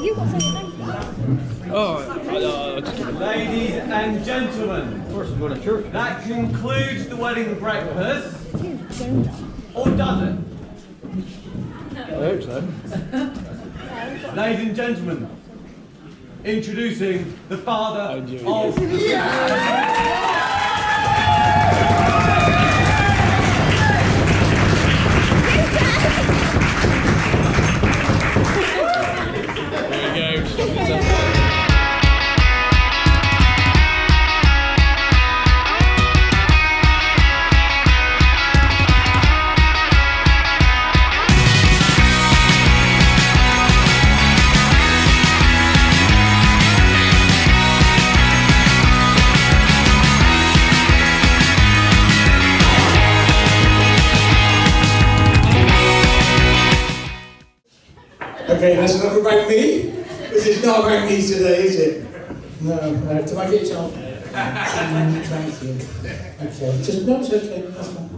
You've got something. Ladies and gentlemen, that concludes the wedding breakfast. Or does it? I hope so. Ladies and gentlemen, introducing the father of... Okay, that's enough about me. This is not about me today, is it? No, can I get your job? Thank you. Okay, just, no, it's okay, that's fine.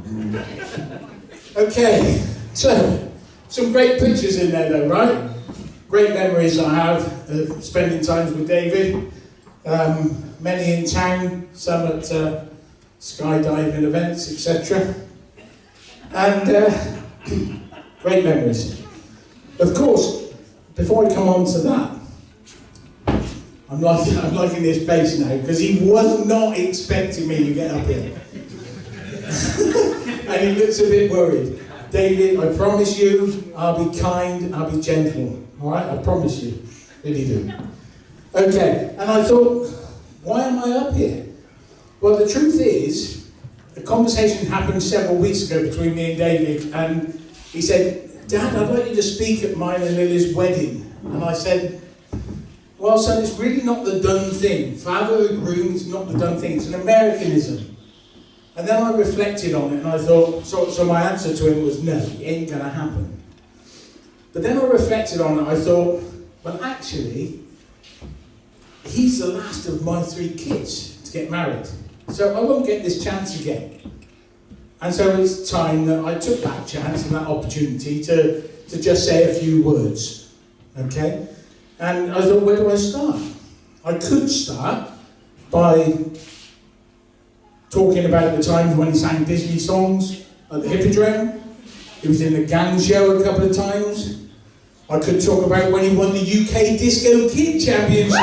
Okay, so, some great pictures in there though, right? Great memories I have of spending times with David. Many in town, some at skydiving events, etc. And great memories. Of course, before I come on to that, I'm liking this face now, because he was not expecting me to get up here. And he looks a bit worried. David, I promise you, I'll be kind, I'll be gentle. Alright, I promise you. Really do. Okay, and I thought, why am I up here? Well, the truth is, the conversation happened several weeks ago between me and David, and he said, Dad, I'd like you to speak at mine and Lily's wedding. And I said, well, son, it's really not the done thing. Father of the groom is not the done thing. It's an Americanism. And then I reflected on it and I thought, so my answer to him was, no, it ain't going to happen. But then I reflected on it. I thought, well, actually, he's the last of my 3 kids to get married. So I won't get this chance again. And so it's time that I took that chance and that opportunity to just say a few words, okay? And I thought, where do I start? I could start by talking about the times when he sang Disney songs at the Hippodrome. He was in the Gang Show a couple of times. I could talk about when he won the UK Disco Kid Championships.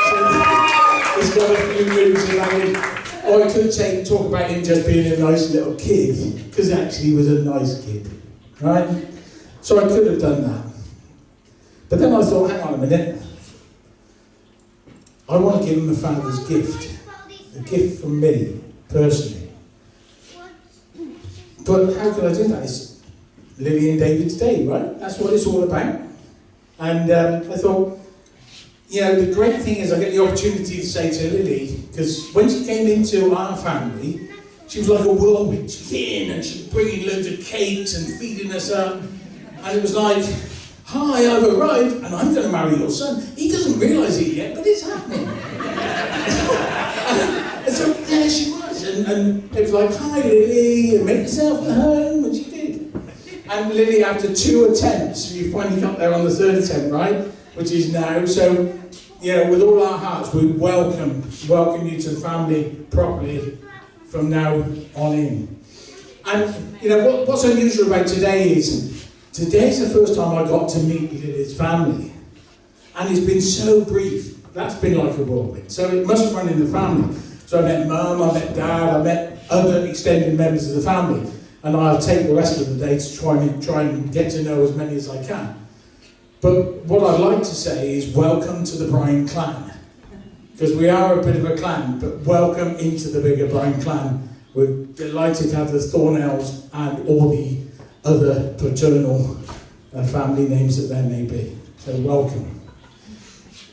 So he's got a few moves in that. Or I could talk about him just being a nice little kid, because actually he was a nice kid, right? So I could have done that. But then I thought, hang on a minute. I want to give him a father's gift. A gift from me, personally. But how could I do that? It's Lily and David's day, right? That's what it's all about. And I thought, you know, the great thing is I get the opportunity to say to Lily, because when she came into our family, she was like a whirlwind. She came in and she was bringing loads of cakes and feeding us up. And it was like, hi, I've arrived and I'm going to marry your son. He doesn't realise it yet, but it's happening. And so there she was. And it was like, hi Lily, and make yourself at home. And she did. And Lily, after 2 attempts, we finally got there on the 3rd attempt, right? Which is now. So, you know, with all our hearts, we welcome you to the family properly from now on in. And, you know, what's unusual about today is, today's the first time I got to meet Lily's family. And it's been so brief. That's been like a whirlwind. So it must run in the family. So I met Mum, I met Dad, I met other extended members of the family. And I'll take the rest of the day to try and get to know as many as I can. But what I'd like to say is welcome to the Bryan clan. Because we are a bit of a clan, but welcome into the bigger Bryan clan. We're delighted to have the Thornells and all the other paternal family names that there may be. So welcome.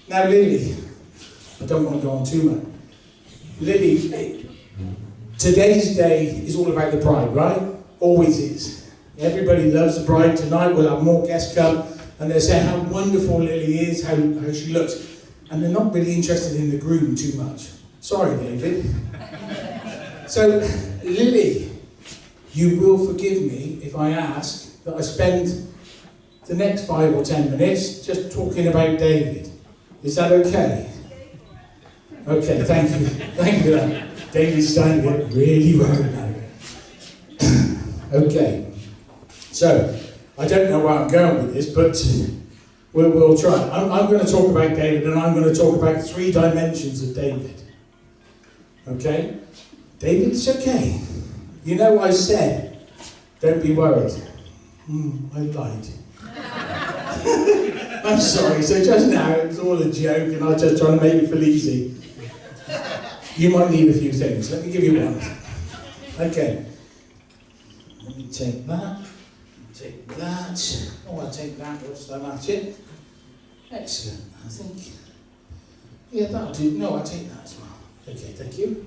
Now Lily, I don't want to go on too much. Lily, today's day is all about the bride, right? Always is. Everybody loves the bride. Tonight we'll have more guests come. And they say how wonderful Lily is, how she looks. And they're not really interested in the groom too much. Sorry, David. So, Lily, you will forgive me if I ask that I spend the next 5 or 10 minutes just talking about David. Is that okay? Okay, thank you. Thank you for that. David's starting to get really worried now. Okay. So, I don't know where I'm going with this, but we'll try. I'm going to talk about David, and I'm going to talk about 3 dimensions of David. Okay? David's okay. You know, I said, don't be worried. I lied. I'm sorry, so just now it was all a joke, and I was just trying to make you feel easy. You might need a few things. Let me give you one. Okay. Let me take that. Take that. Oh, I'll take that. What's that? That's it. Excellent. I think. Yeah, that'll do. No, I'll take that as well. Okay, thank you.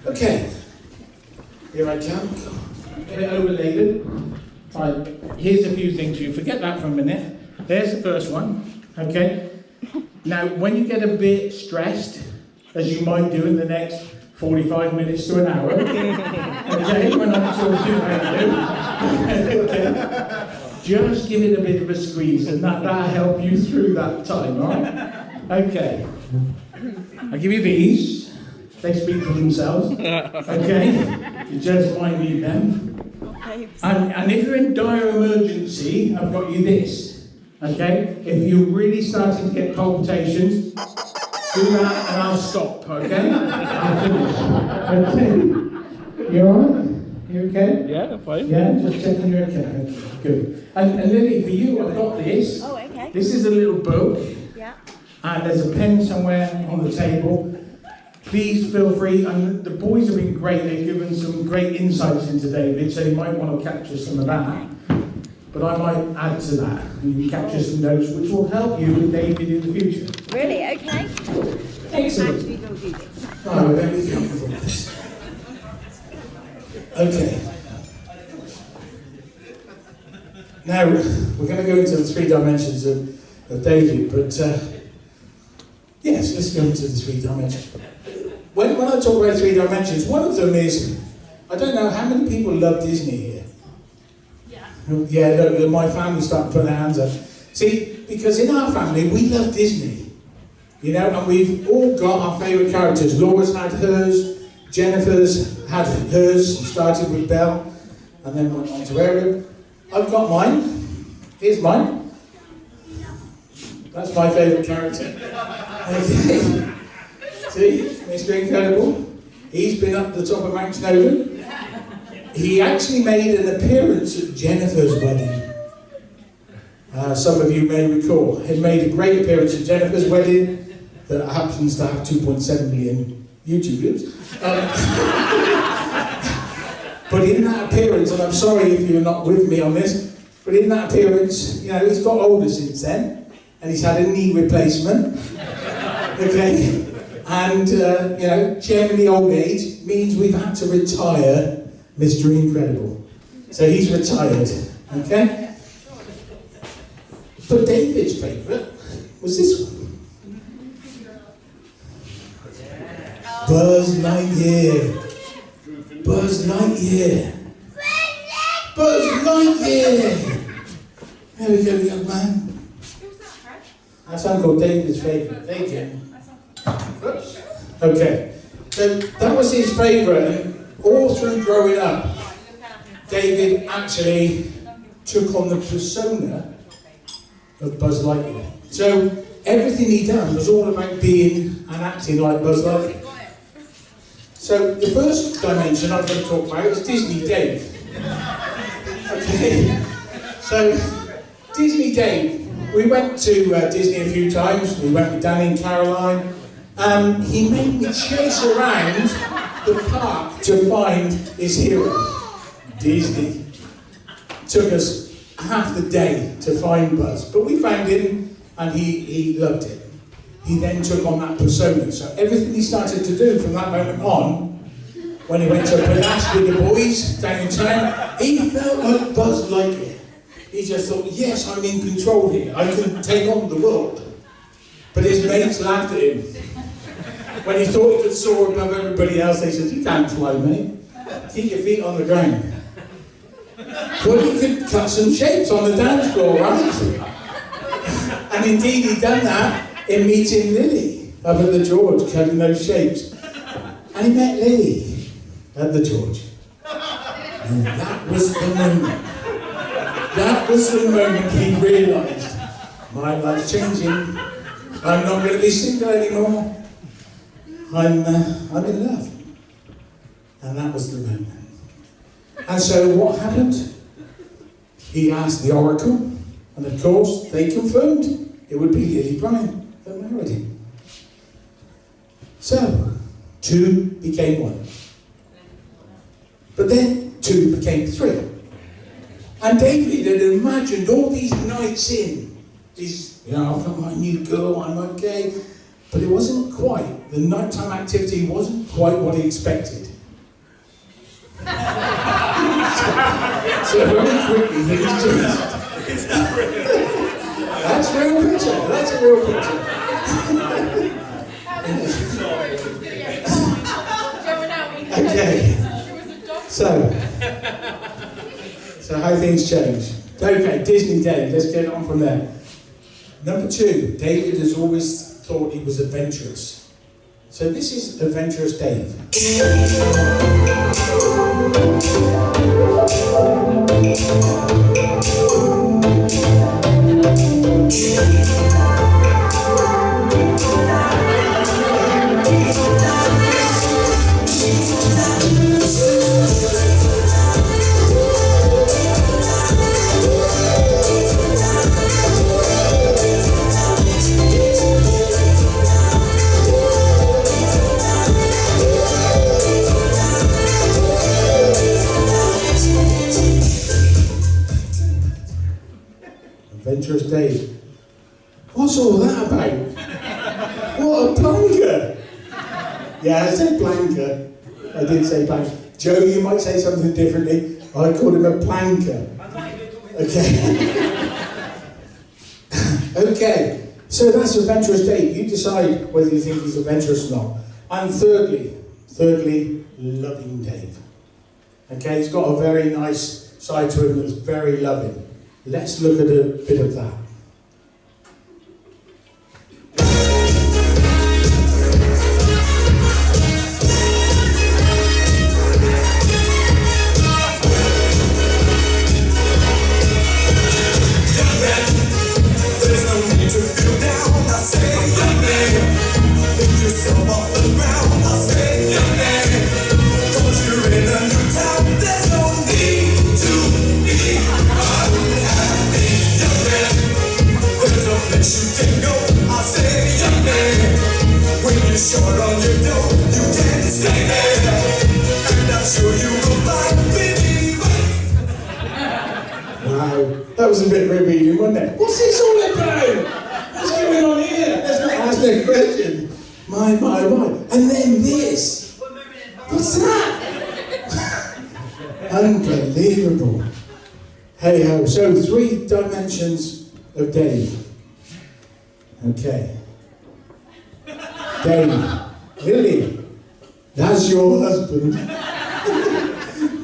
Okay. Here I come. Get it overlaid. Right. Here's a few things. You forget that for a minute. There's the first one. Okay. Now, when you get a bit stressed, as you might do in the next 45 minutes to an hour, okay, when I'm talking about you, okay, just give it a bit of a squeeze, and that'll help you through that time, all right? Okay. I'll give you these. They speak for themselves. Okay? You just might need them. And if you're in dire emergency, I've got you this. Okay? If you're really starting to get palpitations, do that and I'll stop, okay? I'll finish. Okay? You alright? You okay? Yeah, I'm fine. Yeah, just checking you're okay. Okay, good. And Lily, for you, I've got this. Oh, okay. This is a little book. Yeah. And there's a pen somewhere on the table. Please feel free, and the boys have been great. They've given some great insights into David, so you might want to capture some of that. But I might add to that, and you can capture some notes which will help you with David in the future. Really? Okay. Excellent. Actually, we'll do this. Oh, let me come with all this. Okay. Now, we're going to go into the 3 dimensions of David, but yes, let's go into the 3 dimensions. When I talk about 3 dimensions, one of them is, I don't know how many people love Disney here. Yeah, look, my family's starting to put their hands up. See, because in our family, we love Disney. You know, and we've all got our favourite characters. Laura's had hers, Jennifer's had hers, started with Belle, and then went on to Ariel. I've got mine. Here's mine. That's my favourite character. Okay. See, Mr. Incredible. He's been up the top of Mount Snowdon. He actually made an appearance at Jennifer's wedding. Some of you may recall. He made a great appearance at Jennifer's wedding that happens to have 2.7 million YouTube views. But in that appearance, and I'm sorry if you're not with me on this, but in that appearance, you know, he's got older since then, and he's had a knee replacement. Okay? And, you know, generally old age means we've had to retire Mr. Incredible. So he's retired, okay? But David's favourite was this one. Buzz Lightyear. Buzz Lightyear. Buzz Lightyear. There we go, young man. Who's that, Fred? That's Uncle David's favourite. Thank you. Okay, so that was his favourite, and all through growing up, David actually took on the persona of Buzz Lightyear. So everything he done was all about being and acting like Buzz Lightyear. So the first dimension I'm going to talk about is Disney Dave. Okay, so Disney Dave, we went to Disney a few times. We went with Danny and Caroline. He made me chase around the park to find his hero, Disney. Took us half the day to find Buzz, but we found him and he loved it. He then took on that persona. So everything he started to do from that moment on, when he went to Panache with the boys down in town, he felt like Buzz Lightyear. He just thought, yes, I'm in control here. I can take on the world. But his mates laughed at him. When he thought he could soar above everybody else, they said, you can't fly, mate. Keep your feet on the ground. Well, he could cut some shapes on the dance floor, right? And indeed, he'd done that in meeting Lily up at the George, cutting those shapes. And he met Lily at the George. And that was the moment. That was the moment he realised, my life's changing. I'm not going to be single anymore. I'm in love. And that was the moment. And so what happened? He asked the oracle, and of course they confirmed it would be Lily Bryan that married him. So, 2 became 1. But then 2 became 3. And David had imagined all these nights in, these, I've got my new girl, I'm okay. But it wasn't quite, the nighttime activity wasn't quite what he expected. So very quickly things changed. That's a real picture, that's a real picture. Okay, so how things change. Okay, Disney Day, let's get on from there. Number 2, David has always thought he was adventurous. So this is Adventurous Dave. Adventurous Dave. What's all that about? What a blanker! Yeah, I said blanker. I did say blanker. Joe, you might say something differently. I called him a planker. Okay. Okay, so that's Adventurous Dave. You decide whether you think he's adventurous or not. And thirdly, Loving Dave. Okay, he's got a very nice side to him that's very loving. Let's look at a bit of that. That was a bit revealing, wasn't it? What's this all about? What's going on here? Let's not ask no question. My. And then this. What's that? Unbelievable. Hey ho. So 3 dimensions of Dave. Okay. Dave. Lily. That's your husband.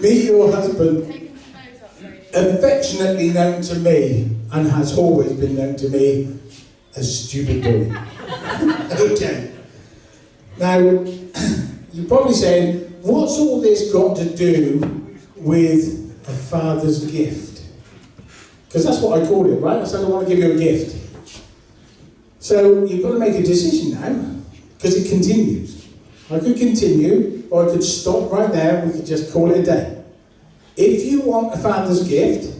Meet your husband. Affectionately known to me, and has always been known to me, as Stupid Boy. Okay. Now, you're probably saying, what's all this got to do with a father's gift? Because that's what I called it, right? I said I want to give you a gift. So you've got to make a decision now, because it continues. I could continue, or I could stop right there, we could just call it a day. If you want a father's gift,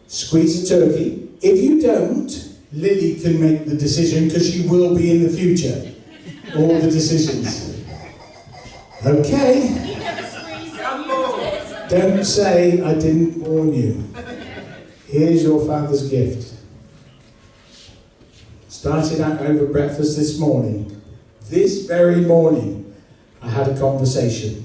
squeeze a turkey. If you don't, Lily can make the decision because she will be in the future. All the decisions. Okay. Don't say I didn't warn you. Here's your father's gift. Started out over breakfast this morning. This very morning, I had a conversation.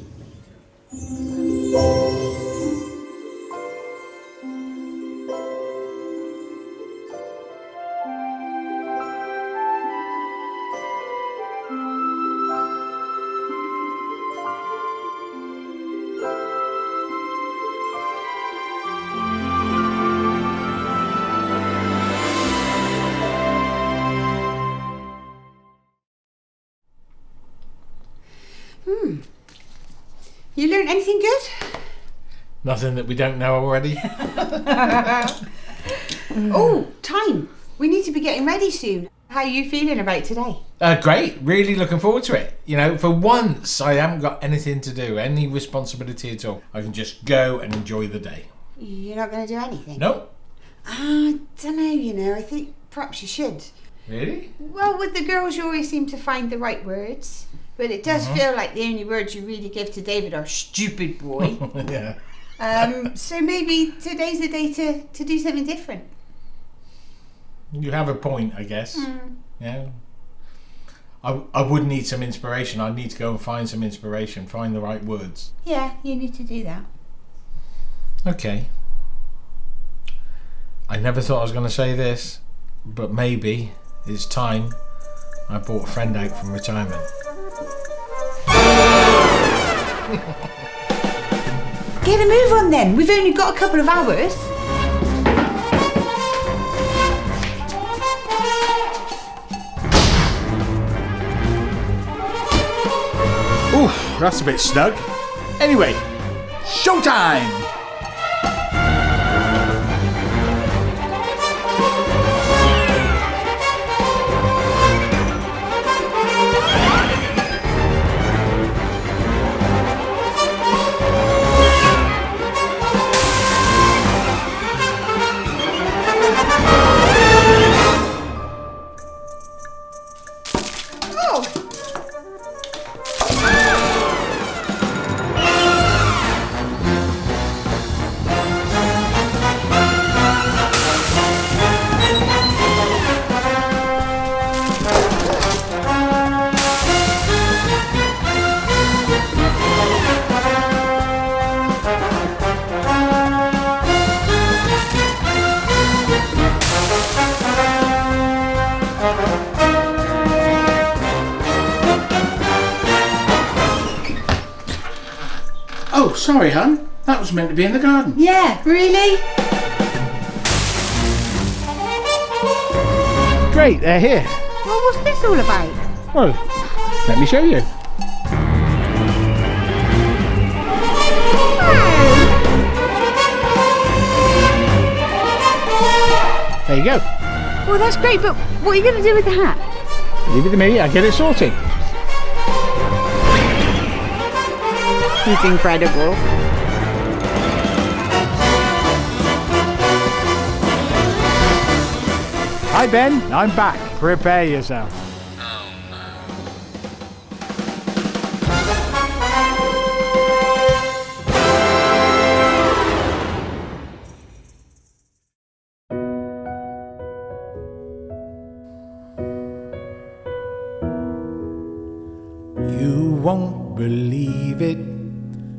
You learned anything good? Nothing that we don't know already. Oh, time. We need to be getting ready soon. How are you feeling about today? Great, really looking forward to it. You know, for once I haven't got anything to do, any responsibility at all. I can just go and enjoy the day. You're not going to do anything? No. I don't know, you know, I think perhaps you should. Really? Well, with the girls you always seem to find the right words, but it does feel like the only words you really give to David are stupid boy. Yeah. So maybe today's the day to do something different. You have a point, I guess. Yeah. I would need some inspiration. I need to go and find some inspiration, find the right words. Yeah, you need to do that. Okay. I never thought I was going to say this, but maybe it's time I brought a friend out from retirement. Get a move on then. We've only got a couple of hours. Ooh, that's a bit snug. Anyway, showtime! Oh, sorry, hun. That was meant to be in the garden. Yeah, really? Great, they're here. Well, what's this all about? Well, let me show you. There you go. Well, that's great, but what are you going to do with the hat? Leave it to me, I'll get it sorted. He's incredible. Hi Ben, I'm back. Prepare yourself. You won't believe it,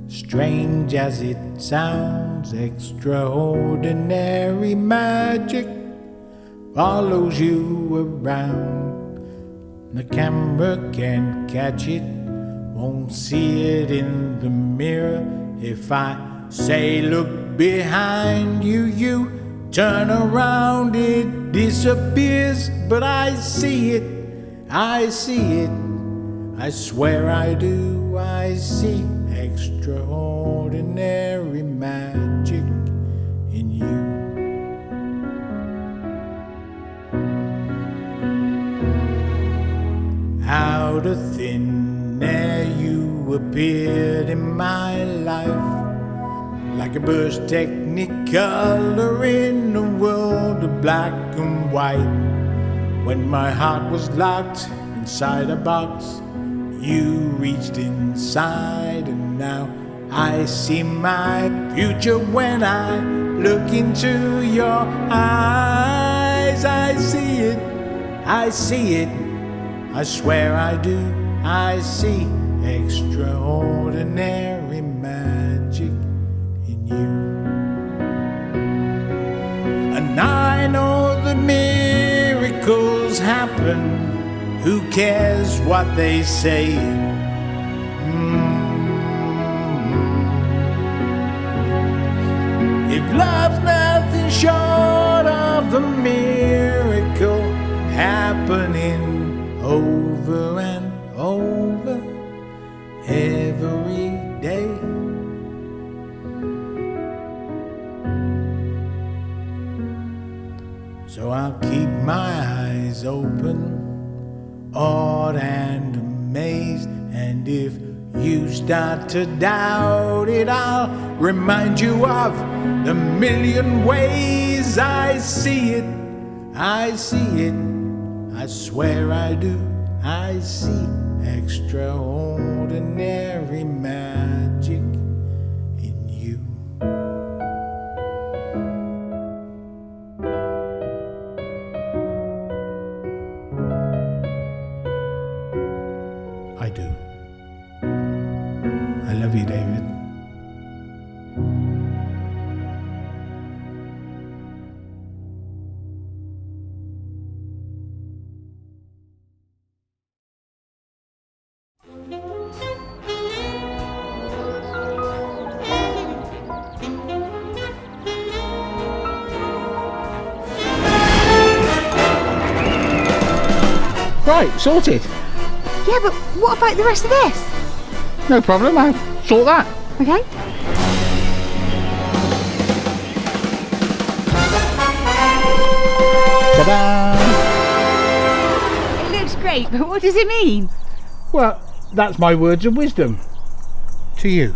strange as it sounds, extraordinary magic follows you around. The camera can't catch it, won't see it in the mirror. If I say look behind you, you turn around, it disappears. But I see it, I see it, I swear I do. I see extraordinary magic in you. Out of thin air you appeared in my life, like a burst technicolor in a world of black and white. When my heart was locked inside a box, you reached inside, and now I see my future when I look into your eyes. I see it, I see it, I swear I do. I see extraordinary magic in you. And I know that miracles happen. Who cares what they say? If love's nothing short of a miracle happening over and over every day. So I'll keep my eyes open, awed and amazed. And if you start to doubt it, I'll remind you of the million ways I see it. I see it, I swear I do. I see extraordinary magic in you. I do. I love you, David. Right, sorted. Yeah, but what about the rest of this? No problem, I'll sort that. Okay. Ta-da! It looks great, but what does it mean? Well, that's my words of wisdom to you.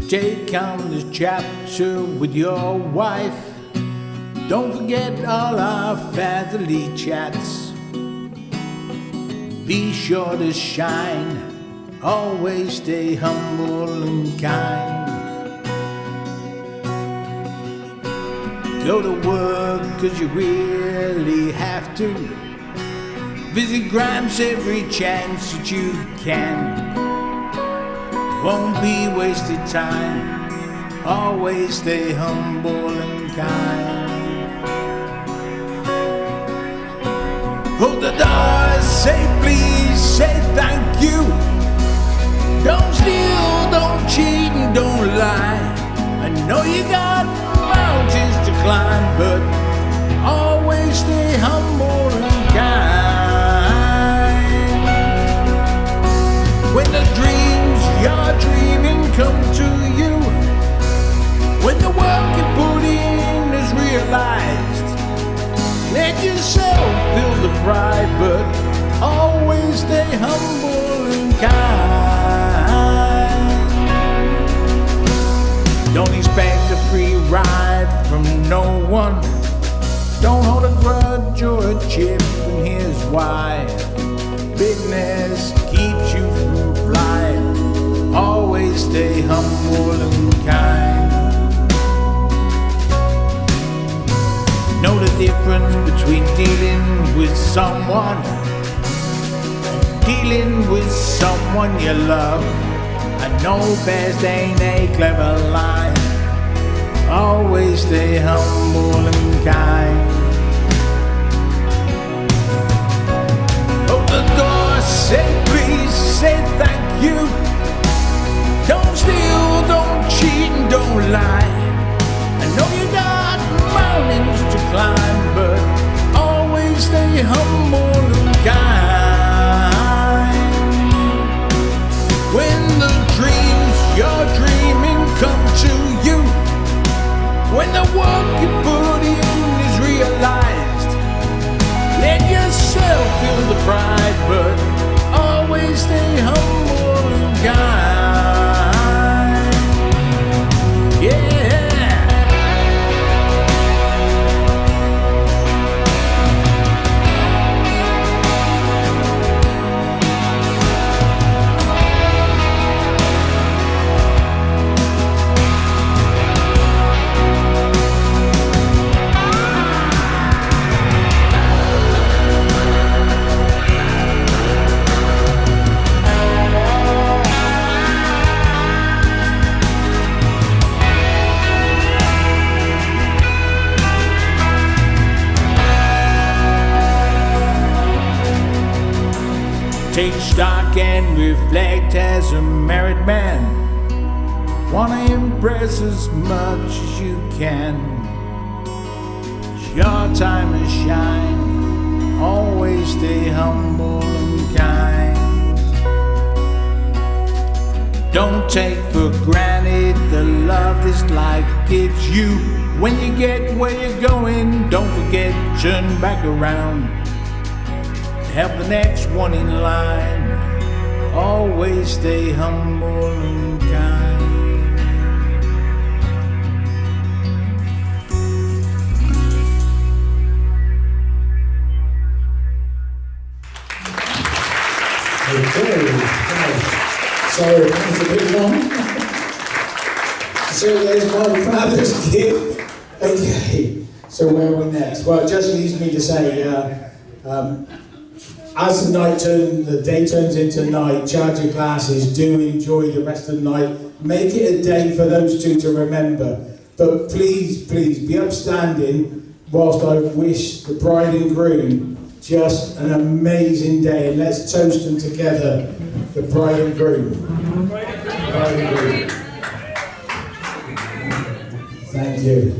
Take on this chapter with your wife. Don't forget all our fatherly chats. Be sure to shine. Always stay humble and kind. Go to work 'cause you really have to. Visit Grimes every chance that you can. Won't be wasted time. Always stay humble and kind. Hold the door, say please, say thank you. Don't steal, don't cheat, and don't lie. I know you got mountains to climb, but always stay humble and kind. When the dreams you're dreaming come to you, when the work you put in is realized, let yourself feel the pride, but always stay humble and kind. Don't expect a free ride from no one. Don't hold a grudge or a chip, and here's why. Bigness keeps you from flying. Always stay humble and kind. Know the difference between dealing with someone and dealing with someone you love. I know best ain't a clever line. Always stay humble and kind. Open the door, say please, say thank you. Don't steal, don't cheat, and don't lie. I know you got mountains to climb, but always stay humble and kind. When the dreams you're dreaming come to you, when the work you put in is realized, let yourself feel the pride, but always stay humble and kind. Take stock and reflect as a married man. Wanna impress as much as you can. It's your time to shine. Always stay humble and kind. Don't take for granted the love this life gives you. When you get where you're going, don't forget to turn back around. Help the next one in line. Always stay humble and kind. Okay. So that's a bit long. So there's my father's gift. Okay. So where are we next? Well, it just leaves me to say, as the day turns into night, charge your glasses, do enjoy the rest of the night. Make it a day for those two to remember. But please, please be upstanding whilst I wish the bride and groom just an amazing day. And let's toast them together, the bride and groom. Bride and groom. Thank you.